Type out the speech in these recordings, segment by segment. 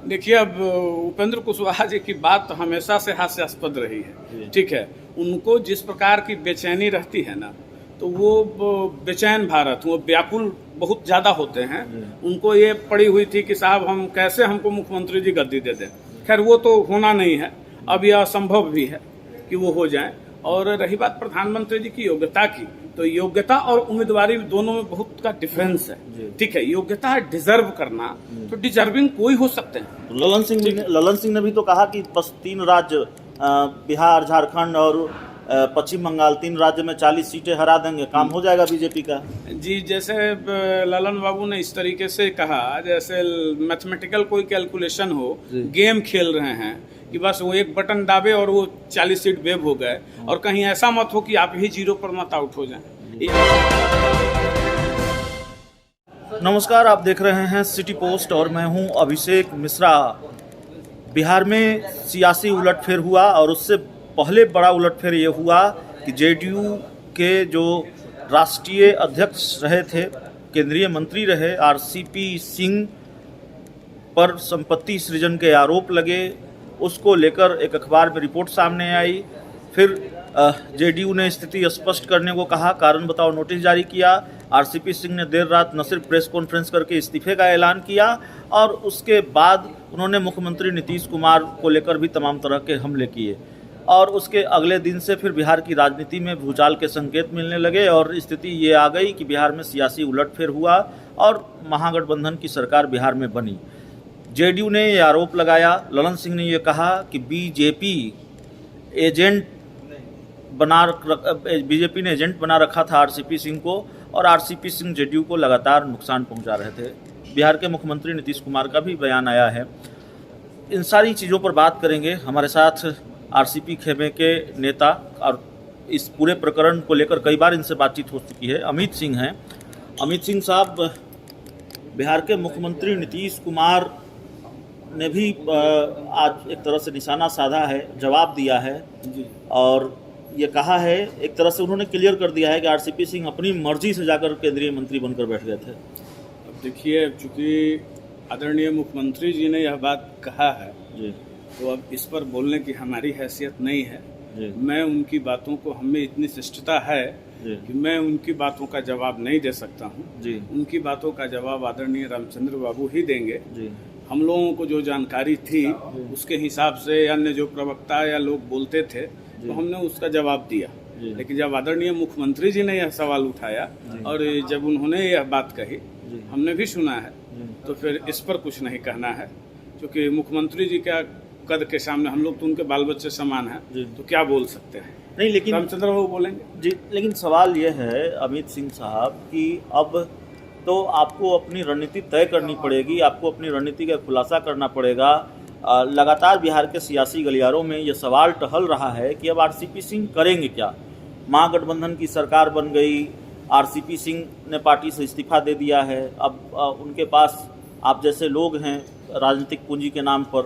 देखिए, अब उपेंद्र कुशवाहा जी की बात तो हमेशा से हास्यास्पद रही है। ठीक है, उनको जिस प्रकार की बेचैनी रहती है ना, तो वो बेचैन भारत, वो व्याकुल बहुत ज़्यादा होते हैं। उनको ये पड़ी हुई थी कि साहब हम कैसे हमको मुख्यमंत्री जी गद्दी दे दें। खैर वो तो होना नहीं है, अब यह असंभव भी है कि वो हो जाए। और रही बात प्रधानमंत्री जी की योग्यता की, तो योग्यता और उम्मीदवारी दोनों में बहुत का डिफरेंस है। ठीक है, योग्यता डिजर्व करना, तो डिजर्विंग कोई हो सकते हैं। तो ललन सिंह ने भी तो कहा कि बस 3 राज्य बिहार, झारखंड और पश्चिम बंगाल, 3 राज्य में 40 सीटें हरा देंगे, काम हो जाएगा बीजेपी का। जी, जैसे ललन बाबू ने इस तरीके से कहा जैसे मैथमेटिकल कोई कैलकुलेशन हो, गेम खेल रहे हैं कि बस वो एक बटन दाबे और वो 40 सीट वेव हो गए, और कहीं ऐसा मत हो कि आप ही 0 पर मत आउट हो जाएं। नमस्कार, आप देख रहे हैं सिटी पोस्ट और मैं हूं अभिषेक मिश्रा। बिहार में सियासी उलटफेर हुआ और उससे पहले बड़ा उलटफेर ये हुआ कि जेडीयू के जो राष्ट्रीय अध्यक्ष रहे थे, केंद्रीय मंत्री रहे आरसीपी सिंह पर संपत्ति सृजन के आरोप लगे। उसको लेकर एक अखबार में रिपोर्ट सामने आई। फिर जेडीयू ने स्थिति स्पष्ट करने को कहा, कारण बताओ नोटिस जारी किया। आरसीपी सिंह ने देर रात न सिर्फ प्रेस कॉन्फ्रेंस करके इस्तीफे का ऐलान किया, और उसके बाद उन्होंने मुख्यमंत्री नीतीश कुमार को लेकर भी तमाम तरह के हमले किए। और उसके अगले दिन से फिर बिहार की राजनीति में भूचाल के संकेत मिलने लगे और स्थिति ये आ गई कि बिहार में सियासी उलटफेर हुआ और महागठबंधन की सरकार बिहार में बनी। जेडीयू ने ये आरोप लगाया, ललन सिंह ने ये कहा कि बीजेपी ने एजेंट बना रखा था आरसीपी सिंह को, और आरसीपी सिंह जेडीयू को लगातार नुकसान पहुंचा रहे थे। बिहार के मुख्यमंत्री नीतीश कुमार का भी बयान आया है। इन सारी चीज़ों पर बात करेंगे। हमारे साथ आरसीपी खेमे के नेता और इस पूरे प्रकरण को लेकर कई बार इनसे बातचीत हो चुकी है, अमित सिंह हैं। अमित सिंह साहब, बिहार के मुख्यमंत्री नीतीश कुमार ने भी आज एक तरह से निशाना साधा है, जवाब दिया है और ये कहा है, एक तरह से उन्होंने क्लियर कर दिया है कि आरसीपी सिंह अपनी मर्जी से जाकर केंद्रीय मंत्री बनकर बैठ गए थे। अब देखिए, चूंकि आदरणीय मुख्यमंत्री जी ने यह बात कहा है जी, तो अब इस पर बोलने की हमारी हैसियत नहीं है जी। मैं उनकी बातों को, हमें इतनी शिष्टता है कि मैं उनकी बातों का जवाब नहीं दे सकता हूँ जी। उनकी बातों का जवाब आदरणीय रामचंद्र बाबू ही देंगे जी। हम लोगों को जो जानकारी थी उसके हिसाब से अन्य जो प्रवक्ता या लोग बोलते थे तो हमने उसका जवाब दिया। लेकिन जब आदरणीय मुख्यमंत्री जी ने यह सवाल उठाया और जब उन्होंने यह बात कही, हमने भी सुना है, तो फिर इस पर कुछ नहीं कहना है, क्योंकि मुख्यमंत्री जी का कद के सामने हम लोग तो उनके बाल बच्चे समान हैं, तो क्या बोल सकते हैं। नहीं, लेकिन रामचंद्र बाबू बोलेंगे जी। लेकिन सवाल यह है अमित सिंह साहब कि अब तो आपको अपनी रणनीति तय करनी पड़ेगी, आपको अपनी रणनीति का खुलासा करना पड़ेगा। लगातार बिहार के सियासी गलियारों में ये सवाल टहल रहा है कि अब आरसीपी सिंह करेंगे क्या। महागठबंधन की सरकार बन गई, आरसीपी सिंह ने पार्टी से इस्तीफा दे दिया है। अब उनके पास आप जैसे लोग हैं, राजनीतिक पूंजी के नाम पर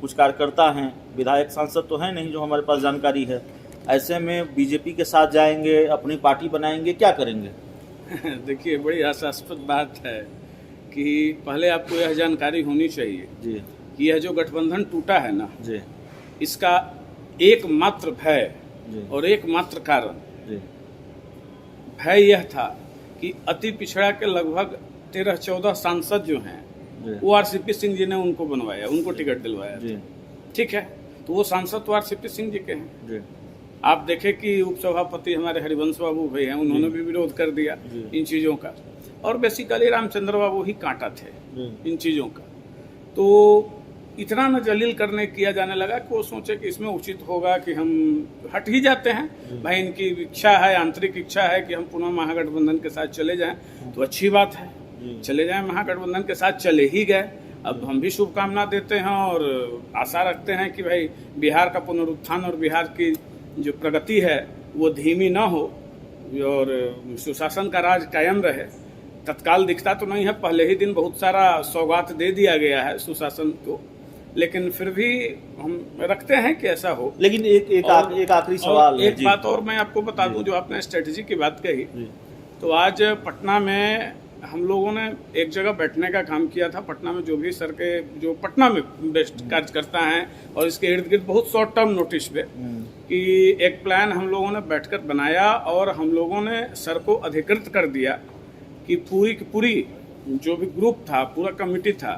कुछ कार्यकर्ता हैं, विधायक सांसद तो हैं नहीं जो हमारे पास जानकारी है। ऐसे में बीजेपी के साथ जाएंगे, अपनी पार्टी बनाएंगे, क्या करेंगे? देखिए, बड़ी हास्यास्पद बात है कि पहले आपको यह जानकारी होनी चाहिए जी कि यह जो गठबंधन टूटा है ना जी, इसका एकमात्र भय और एकमात्र कारण भय यह था कि अति पिछड़ा के लगभग 13-14 सांसद जो हैं वो आरसीपी सिंह जी ने उनको बनवाया, उनको टिकट दिलवाया। ठीक है, तो वो सांसद तो आरसीपी सिंह जी के हैं। आप देखें कि उपसभापति हमारे हरिवंश बाबू भाई हैं, उन्होंने भी विरोध कर दिया इन चीज़ों का, और बेसिकली रामचंद्र बाबू ही कांटा थे इन चीज़ों का। तो इतना न जलील करने किया जाने लगा कि वो सोचे कि इसमें उचित होगा कि हम हट ही जाते हैं। भाई, इनकी इच्छा है, आंतरिक इच्छा है कि हम पुनः महागठबंधन के साथ चले जाएं, तो अच्छी बात है, चले जाएं महागठबंधन के साथ। चले ही गए। अब हम भी शुभकामना देते हैं और आशा रखते हैं कि भाई बिहार का पुनरुत्थान और बिहार की जो प्रगति है वो धीमी ना हो और सुशासन का राज कायम रहे। तत्काल दिखता तो नहीं है, पहले ही दिन बहुत सारा सौगात दे दिया गया है सुशासन को, लेकिन फिर भी हम रखते हैं कि ऐसा हो। लेकिन एक आखिरी सवाल, एक बात और मैं आपको बता दूं, जो आपने स्ट्रेटजी की बात कही, तो आज पटना में हम लोगों ने एक जगह बैठने का काम किया था पटना में, जो भी सर के जो पटना में बेस्ट कार्य करता है और इसके इर्द गिर्द बहुत शॉर्ट टर्म नोटिस पे कि एक प्लान हम लोगों ने बैठकर बनाया और हम लोगों ने सर को अधिकृत कर दिया कि पूरी की पूरी जो भी ग्रुप था, पूरा कमेटी था,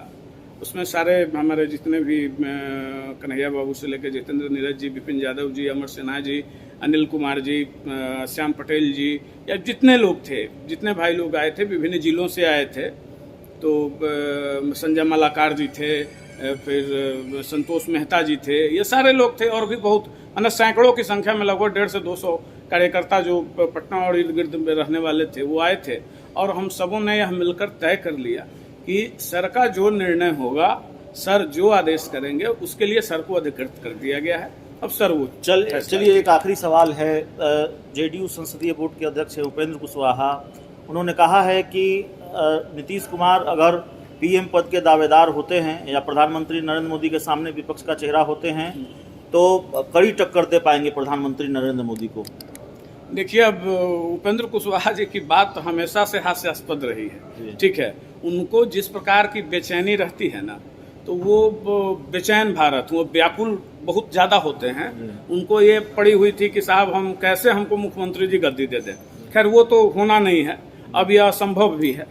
उसमें सारे हमारे जितने भी कन्हैया बाबू से लेकर जितेंद्र नीरज जी, विपिन यादव जी, अमर सिन्हा जी, अनिल कुमार जी, श्याम पटेल जी, या जितने लोग थे, जितने भाई लोग आए थे, विभिन्न जिलों से आए थे, तो संजय मलाकार जी थे, फिर संतोष मेहता जी थे, ये सारे लोग थे और भी बहुत मतलब सैकड़ों की संख्या में लगभग 150 से 200 कार्यकर्ता जो पटना और इर्द गिर्द में रहने वाले थे वो आए थे। और हम सबों ने यह मिलकर तय कर लिया कि सर का जो निर्णय होगा, सर जो आदेश करेंगे उसके लिए सर को अधिकृत कर दिया गया है। अब सर वो चलिए एक आखिरी सवाल है। जेडीयू संसदीय बोर्ड के अध्यक्ष है उपेंद्र कुशवाहा, उन्होंने कहा है कि नीतीश कुमार अगर पीएम पद के दावेदार होते हैं या प्रधानमंत्री नरेंद्र मोदी के सामने विपक्ष का चेहरा होते हैं तो कड़ी टक्कर दे पाएंगे प्रधानमंत्री नरेंद्र मोदी को। देखिए, अब उपेंद्र कुशवाहा जी की बात तो हमेशा से हास्यास्पद रही है, ठीक है। उनको जिस प्रकार की बेचैनी रहती है ना, तो वो बेचैन भारत, वो व्याकुल बहुत ज़्यादा होते हैं। उनको ये पड़ी हुई थी कि साहब हम कैसे हमको मुख्यमंत्री जी गद्दी दे दें। खैर वो तो होना नहीं है, अब यह असंभव भी है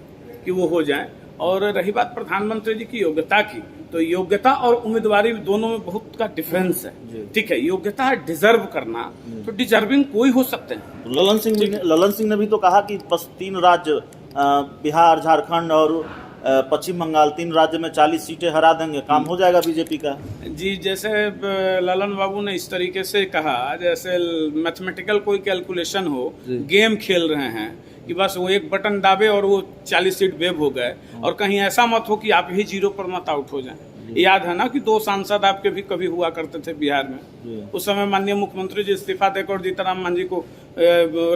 कि वो हो जाए। और रही बात प्रधानमंत्री जी की योग्यता की, तो योग्यता और उम्मीदवारी दोनों में बहुत का डिफरेंस है, ठीक है। योग्यता डिजर्व करना, तो डिजर्विंग कोई हो सकते हैं। ललन सिंह ने भी तो कहा कि बस 3 राज्य बिहार, झारखंड और पश्चिम बंगाल, 3 राज्य में 40 सीटें हरा देंगे, काम हो जाएगा बीजेपी का। जी, जैसे ललन बाबू ने इस तरीके से कहा जैसे मैथमेटिकल कोई कैलकुलेशन हो, गेम खेल रहे हैं कि बस वो एक बटन दाबे और वो 40 सीट वेव हो गए, और कहीं ऐसा मत हो कि आप ही 0 पर मत आउट हो जाएं। याद है ना कि 2 सांसद आपके भी कभी हुआ करते थे बिहार में। उस समय माननीय मुख्यमंत्री जी इस्तीफा देकर जीतनराम मांझी को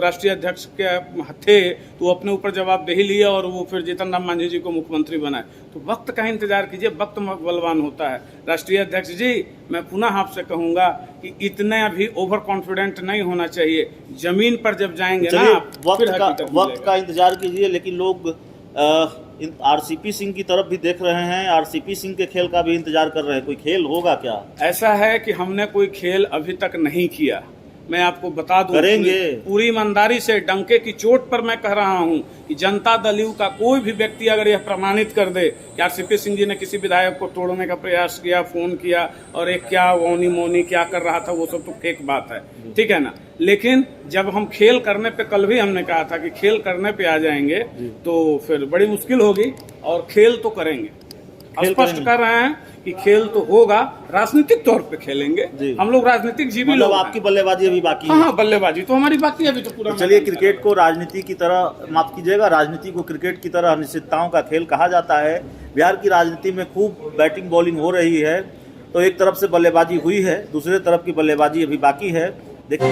राष्ट्रीय अध्यक्ष के थे, तो वो अपने ऊपर जवाबदेही लिया और वो फिर जीतनराम मांझी जी को मुख्यमंत्री बनाए। तो वक्त का इंतजार कीजिए, वक्त बलवान होता है। राष्ट्रीय अध्यक्ष जी, मैं पुनः आपसे कहूंगा कि इतना भी ओवर कॉन्फिडेंट नहीं होना चाहिए। जमीन पर जब जाएंगे ना, वक्त का इंतजार कीजिए। लेकिन लोग आरसीपी सिंह की तरफ भी देख रहे हैं, आरसीपी सिंह के खेल का भी इंतजार कर रहे हैं। कोई खेल होगा क्या? ऐसा है कि हमने कोई खेल अभी तक नहीं किया, मैं आपको बता दूं। करेंगे पूरी ईमानदारी से, डंके की चोट पर मैं कह रहा हूं कि जनता दल यू का कोई भी व्यक्ति अगर यह प्रमाणित कर दे कि आरसीपी सिंह जी ने किसी विधायक को तोड़ने का प्रयास किया, फोन किया और एक क्या वोनी मोनी क्या कर रहा था, वो सब तो फेक बात है, ठीक है ना। लेकिन जब हम खेल करने पे, कल भी हमने कहा था कि खेल करने पे आ जाएंगे तो फिर बड़ी मुश्किल होगी, और खेल तो करेंगे। स्पष्ट कर रहे हैं कि खेल तो होगा, राजनीतिक तौर पे खेलेंगे। हम लोग राजनीतिक जीवी लोग। आपकी बल्लेबाजी अभी बाकी है? हाँ, बल्लेबाजी तो हमारी बाकी है अभी तो पूरा। तो चलिए, क्रिकेट को राजनीति की तरह, माफ कीजिएगा, राजनीति को क्रिकेट की तरह अनिश्चितताओं का खेल कहा जाता है। बिहार की राजनीति में खूब बैटिंग बॉलिंग हो रही है, तो एक तरफ से बल्लेबाजी हुई है, दूसरे तरफ की बल्लेबाजी अभी बाकी है। देखिए